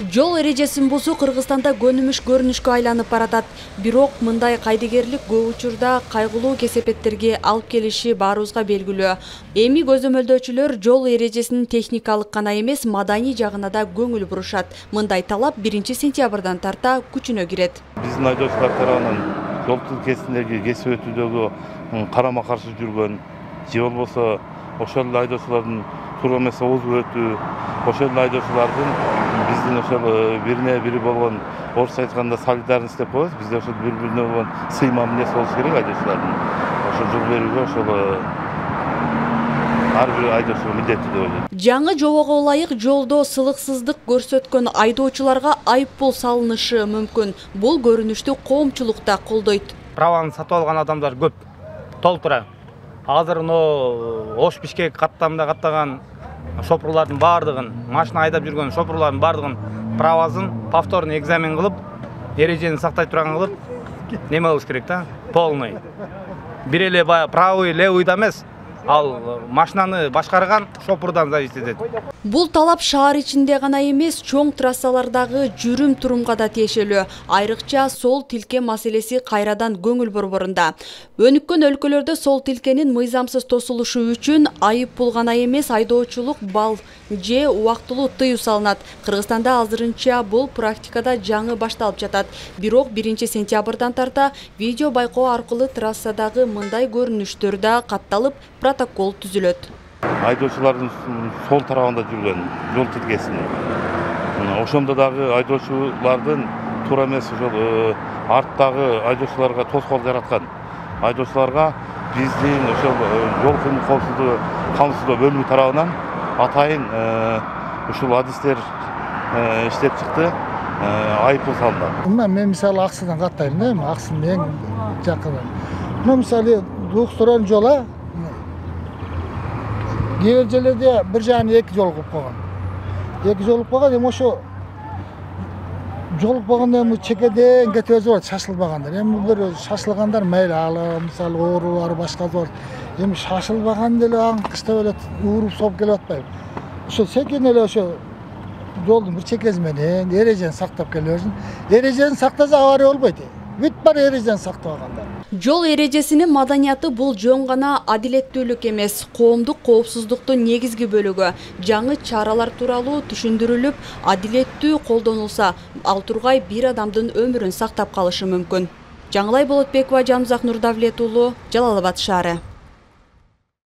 Жол эрежесин бузуу Кыргызстанда көнүмүш көрүнүшкө айланып баратат. Бирок мындай кайдыгерлик көп учурда кайгылуу кесепеттерге алып келиши баарыбызга белгилүү. Эми көзөмөлдөөчүлөр жол эрежесинин техникалык гана эмес, маданий жагына да көңүл бурушат. Мындай талап 1-сентябрдан тарта күчүнө кирет. Биздин айдоочулар тарабынан жол тилкесиндеги кесип өтүүдөгү карама каршы жүргөн, же болбосо ошол айдоочулардын туура эмес ооз өтүү, ошол айдоочулардын биздин ошол бирине бири болгон орусча айтканда солидарность деп коебуз. Бизде ошол бири-бирине болгон сый мамилеси болуш керек айдоочулардын. Ошол жол берүүгө ошол ар бир айдоочу милдеттүү деп ойлойм. Жаңы жобого ылайык жолдо сылыксыздык көрсөткөн айдоочуларга айыппул салынышы мүмкүн. Бул көрүнүштү коомчулук да колдойт. Праваны сатып алган адамдар көп, толтура. Азыр Ош Бишкек каттамда каттаган шопурлардын бардыгын, машина айдап жүргөн шопурлардын бардыгын правасын повторный экзамен кылып, эрежени сактай турган кылып, неме кылыш керек да? Полный. Бир эле правый, левый да эмес, ал машинаны башкарган шопурдан зависит этет. Бул талап шаар ичинде гана эмес, чоң трассалардагы жүрүм-турумга да тиешелүү. Айрыкча сол тилке маселеси кайрадан көңүл борборунда. Өнүккөн өлкөлөрдө сол тилкенин мыйзамсыз тосулушу үчүн айыппул гана эмес, айдоочулук бал же убактылуу тыюу салынат. Кыргызстанда азырынча бул практикада жаңы башталып жатат. Бирок 1-сентябрдан тарта видео байкоо аркылуу трассадагы мындай көрүнүштөрдө катталып протокол түзүлөт. Айдоочулардын сол тарабында жүргөн жол тилкесини. Ошондо дагы айдоочулардын туура эмес ошол арттагы айдоочуларга тоскоол жараткан айдоочуларга биздин ошол жол коопсуздугу бөлүмү тарабынан атайын ушул адистер иштеп чыкты, айыппул салынат. Мен мисалы Аксыдан каттайм да, Аксынын эң жакыны. Мисалы двух сторон жола кээ бир жерлерде бир жагын эки жол кылып койгон. Эки жол кылып койгон, эми ошо жол кылып койгондо эми чекеден кетип өзү шашылбагандар. Эми бир шашылгандар мейли, ал мисалы оору бар, башка бар. Эми шашылбаган деле аңкыштап эле ууруп соғып келип атпайбы. Ошо секен эле ошо жолдун бир чекеси менен эрежени сактап келебиз. Эрежени сактаса авария болбойт. Бүт бар эрежени сактабаганда. Жол эрежесинин маданияты бул жөн гана адилеттүүлүк эмес, коомдук коопсуздуктун негизги бөлүгү. Жаңы чаралар тууралуу түшүндүрүлүп, адилеттүү колдонулса, ал тургай бир адамдын өмүрүн сактап калышы мүмкүн. Жаңылай Болотбекова, Жанузак Нурдавлет уулу, Жалал Абад шаары.